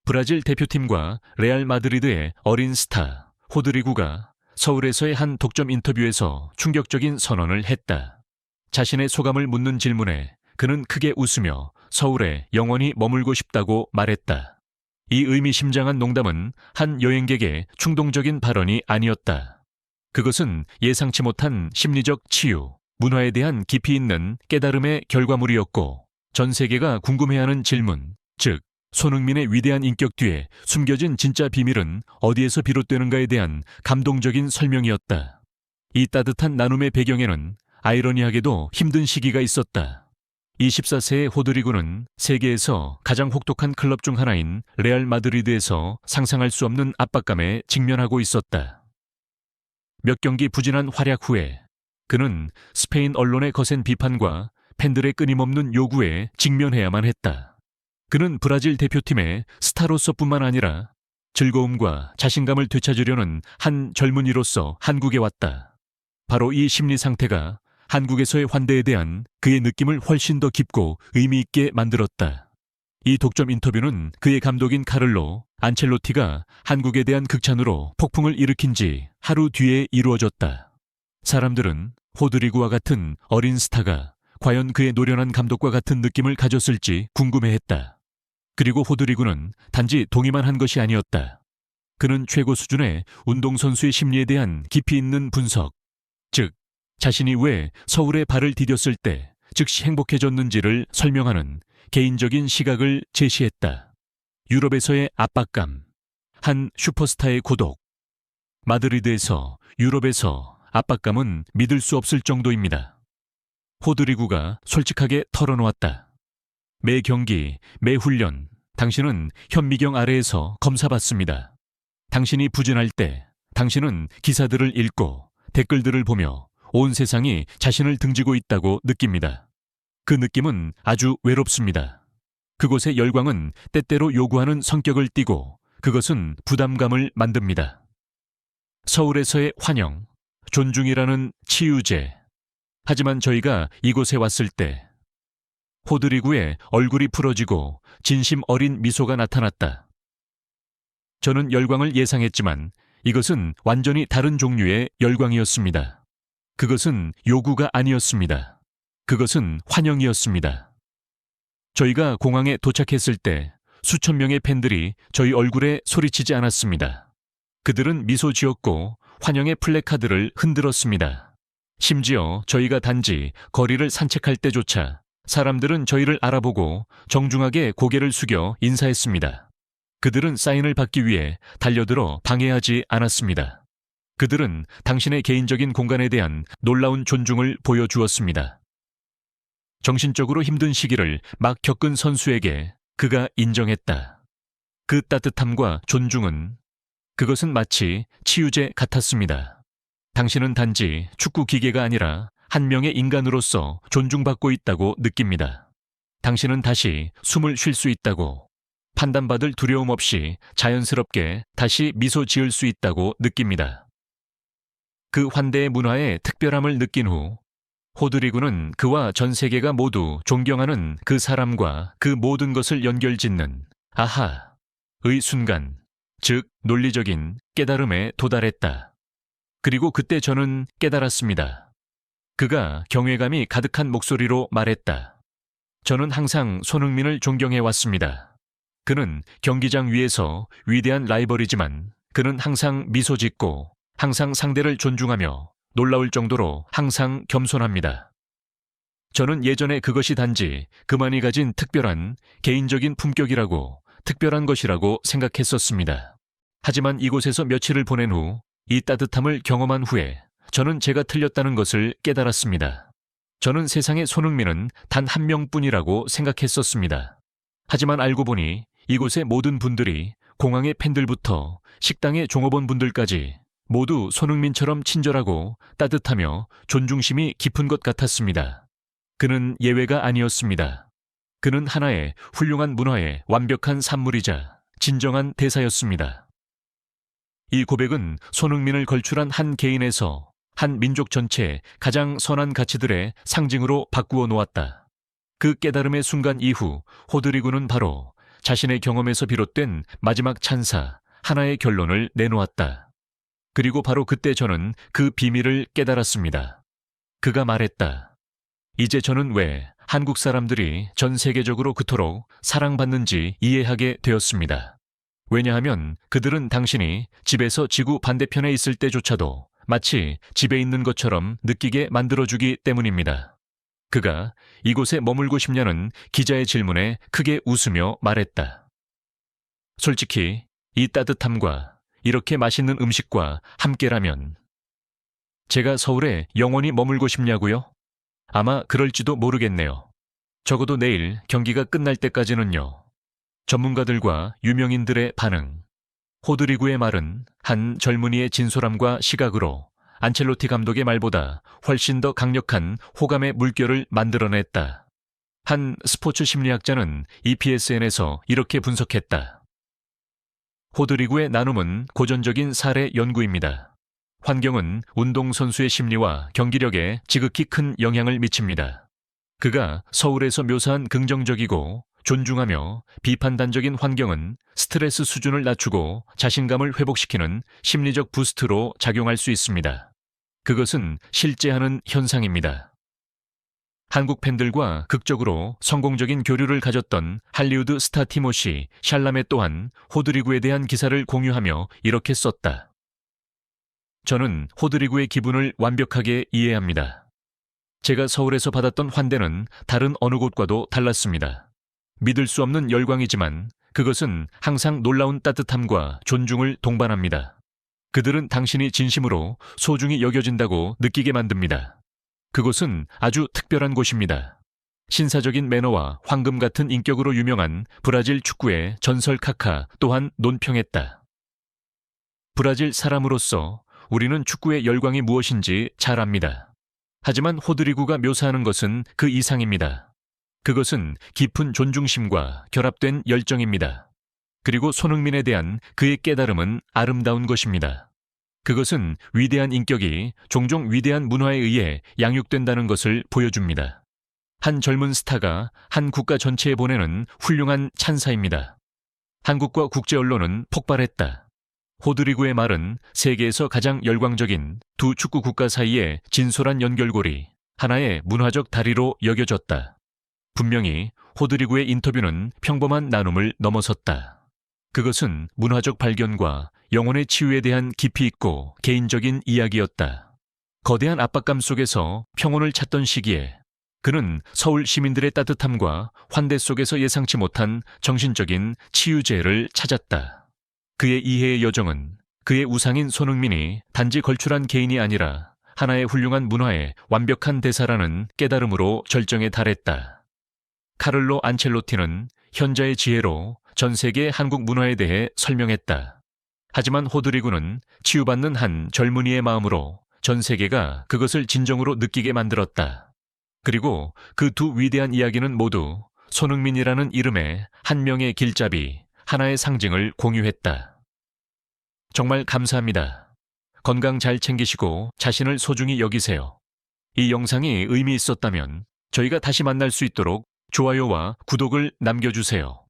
브라질 대표팀과 레알 마드리드의 어린 스타 호드리구가 서울에서의 한 독점 인터뷰에서 충격적인 선언을 했다. 자신의 소감을 묻는 질문에 그는 크게 웃으며 서울에 영원히 머물고 싶다고 말했다. 이 의미심장한 농담은 한 여행객의 충동적인 발언이 아니었다. 그것은 예상치 못한 심리적 치유, 문화에 대한 깊이 있는 깨달음의 결과물이었고, 전 세계가 궁금해하는 질문, 즉 손흥민의 위대한 인격 뒤에 숨겨진 진짜 비밀은 어디에서 비롯되는가에 대한 감동적인 설명이었다. 이 따뜻한 나눔의 배경에는 아이러니하게도 힘든 시기가 있었다. 24세의 호드리구는 세계에서 가장 혹독한 클럽 중 하나인 레알 마드리드에서 상상할 수 없는 압박감에 직면하고 있었다. 몇 경기 부진한 활약 후에 그는 스페인 언론의 거센 비판과 팬들의 끊임없는 요구에 직면해야만 했다. 그는 브라질 대표팀의 스타로서뿐만 아니라 즐거움과 자신감을 되찾으려는 한 젊은이로서 한국에 왔다. 바로 이 심리 상태가 한국에서의 환대에 대한 그의 느낌을 훨씬 더 깊고 의미 있게 만들었다. 이 독점 인터뷰는 그의 감독인 카를로 안첼로티가 한국에 대한 극찬으로 폭풍을 일으킨 지 하루 뒤에 이루어졌다. 사람들은 호드리구와 같은 어린 스타가 과연 그의 노련한 감독과 같은 느낌을 가졌을지 궁금해했다. 그리고 호드리구는 단지 동의만 한 것이 아니었다. 그는 최고 수준의 운동선수의 심리에 대한 깊이 있는 분석, 즉 자신이 왜 서울에 발을 디뎠을 때 즉시 행복해졌는지를 설명하는 개인적인 시각을 제시했다. 유럽에서의 압박감, 한 슈퍼스타의 고독. 마드리드에서, 유럽에서 압박감은 믿을 수 없을 정도입니다. 호드리구가 솔직하게 털어놓았다. 매 경기, 매 훈련, 당신은 현미경 아래에서 검사받습니다. 당신이 부진할 때 당신은 기사들을 읽고 댓글들을 보며 온 세상이 자신을 등지고 있다고 느낍니다. 그 느낌은 아주 외롭습니다. 그곳의 열광은 때때로 요구하는 성격을 띠고 그것은 부담감을 만듭니다. 서울에서의 환영, 존중이라는 치유제. 하지만 저희가 이곳에 왔을 때 호드리구의 얼굴이 풀어지고 진심 어린 미소가 나타났다. 저는 열광을 예상했지만 이것은 완전히 다른 종류의 열광이었습니다. 그것은 요구가 아니었습니다. 그것은 환영이었습니다. 저희가 공항에 도착했을 때 수천 명의 팬들이 저희 얼굴에 소리치지 않았습니다. 그들은 미소 지었고 환영의 플래카드를 흔들었습니다. 심지어 저희가 단지 거리를 산책할 때조차 사람들은 저희를 알아보고 정중하게 고개를 숙여 인사했습니다. 그들은 사인을 받기 위해 달려들어 방해하지 않았습니다. 그들은 당신의 개인적인 공간에 대한 놀라운 존중을 보여주었습니다. 정신적으로 힘든 시기를 막 겪은 선수에게 그가 인정했다. 그 따뜻함과 존중은, 그것은 마치 치유제 같았습니다. 당신은 단지 축구 기계가 아니라 한 명의 인간으로서 존중받고 있다고 느낍니다. 당신은 다시 숨을 쉴 수 있다고, 판단받을 두려움 없이 자연스럽게 다시 미소 지을 수 있다고 느낍니다. 그 환대의 문화의 특별함을 느낀 후 호드리구는 그와 전 세계가 모두 존경하는 그 사람과 그 모든 것을 연결짓는 아하의 순간, 즉 논리적인 깨달음에 도달했다. 그리고 그때 저는 깨달았습니다. 그가 경외감이 가득한 목소리로 말했다. 저는 항상 손흥민을 존경해왔습니다. 그는 경기장 위에서 위대한 라이벌이지만 그는 항상 미소 짓고 항상 상대를 존중하며 놀라울 정도로 항상 겸손합니다. 저는 예전에 그것이 단지 그만이 가진 특별한 개인적인 품격이라고, 특별한 것이라고 생각했었습니다. 하지만 이곳에서 며칠을 보낸 후 이 따뜻함을 경험한 후에 저는 제가 틀렸다는 것을 깨달았습니다. 저는 세상의 손흥민은 단 한 명뿐이라고 생각했었습니다. 하지만 알고 보니 이곳의 모든 분들이, 공항의 팬들부터 식당의 종업원 분들까지 모두 손흥민처럼 친절하고 따뜻하며 존중심이 깊은 것 같았습니다. 그는 예외가 아니었습니다. 그는 하나의 훌륭한 문화의 완벽한 산물이자 진정한 대사였습니다. 이 고백은 손흥민을 걸출한 한 개인에서 한 민족 전체의 가장 선한 가치들의 상징으로 바꾸어 놓았다. 그 깨달음의 순간 이후 호드리구는 바로 자신의 경험에서 비롯된 마지막 찬사, 하나의 결론을 내놓았다. 그리고 바로 그때 저는 그 비밀을 깨달았습니다. 그가 말했다. 이제 저는 왜 한국 사람들이 전 세계적으로 그토록 사랑받는지 이해하게 되었습니다. 왜냐하면 그들은 당신이 집에서 지구 반대편에 있을 때조차도 마치 집에 있는 것처럼 느끼게 만들어주기 때문입니다. 그가 이곳에 머물고 싶냐는 기자의 질문에 크게 웃으며 말했다. 솔직히 이 따뜻함과 이렇게 맛있는 음식과 함께라면 제가 서울에 영원히 머물고 싶냐고요? 아마 그럴지도 모르겠네요. 적어도 내일 경기가 끝날 때까지는요. 전문가들과 유명인들의 반응. 호드리구의 말은 한 젊은이의 진솔함과 시각으로 안첼로티 감독의 말보다 훨씬 더 강력한 호감의 물결을 만들어냈다. 한 스포츠 심리학자는 EPSN에서 이렇게 분석했다. 호드리구의 나눔은 고전적인 사례 연구입니다. 환경은 운동선수의 심리와 경기력에 지극히 큰 영향을 미칩니다. 그가 서울에서 묘사한 긍정적이고 존중하며 비판단적인 환경은 스트레스 수준을 낮추고 자신감을 회복시키는 심리적 부스트로 작용할 수 있습니다. 그것은 실제하는 현상입니다. 한국 팬들과 극적으로 성공적인 교류를 가졌던 할리우드 스타 티모시 샬라메 또한 호드리구에 대한 기사를 공유하며 이렇게 썼다. 저는 호드리구의 기분을 완벽하게 이해합니다. 제가 서울에서 받았던 환대는 다른 어느 곳과도 달랐습니다. 믿을 수 없는 열광이지만 그것은 항상 놀라운 따뜻함과 존중을 동반합니다. 그들은 당신이 진심으로 소중히 여겨진다고 느끼게 만듭니다. 그곳은 아주 특별한 곳입니다. 신사적인 매너와 황금 같은 인격으로 유명한 브라질 축구의 전설 카카 또한 논평했다. 브라질 사람으로서 우리는 축구의 열광이 무엇인지 잘 압니다. 하지만 호드리구가 묘사하는 것은 그 이상입니다. 그것은 깊은 존중심과 결합된 열정입니다. 그리고 손흥민에 대한 그의 깨달음은 아름다운 것입니다. 그것은 위대한 인격이 종종 위대한 문화에 의해 양육된다는 것을 보여줍니다. 한 젊은 스타가 한 국가 전체에 보내는 훌륭한 찬사입니다. 한국과 국제 언론은 폭발했다. 호드리구의 말은 세계에서 가장 열광적인 두 축구 국가 사이의 진솔한 연결고리, 하나의 문화적 다리로 여겨졌다. 분명히 호드리구의 인터뷰는 평범한 나눔을 넘어섰다. 그것은 문화적 발견과 영혼의 치유에 대한 깊이 있고 개인적인 이야기였다. 거대한 압박감 속에서 평온을 찾던 시기에 그는 서울 시민들의 따뜻함과 환대 속에서 예상치 못한 정신적인 치유제를 찾았다. 그의 이해의 여정은 그의 우상인 손흥민이 단지 걸출한 개인이 아니라 하나의 훌륭한 문화의 완벽한 대사라는 깨달음으로 절정에 달했다. 카를로 안첼로티는 현자의 지혜로 전 세계의 한국 문화에 대해 설명했다. 하지만 호드리구는 치유받는 한 젊은이의 마음으로 전 세계가 그것을 진정으로 느끼게 만들었다. 그리고 그 두 위대한 이야기는 모두 손흥민이라는 이름의 한 명의 길잡이, 하나의 상징을 공유했다. 정말 감사합니다. 건강 잘 챙기시고 자신을 소중히 여기세요. 이 영상이 의미 있었다면 저희가 다시 만날 수 있도록 좋아요와 구독을 남겨주세요.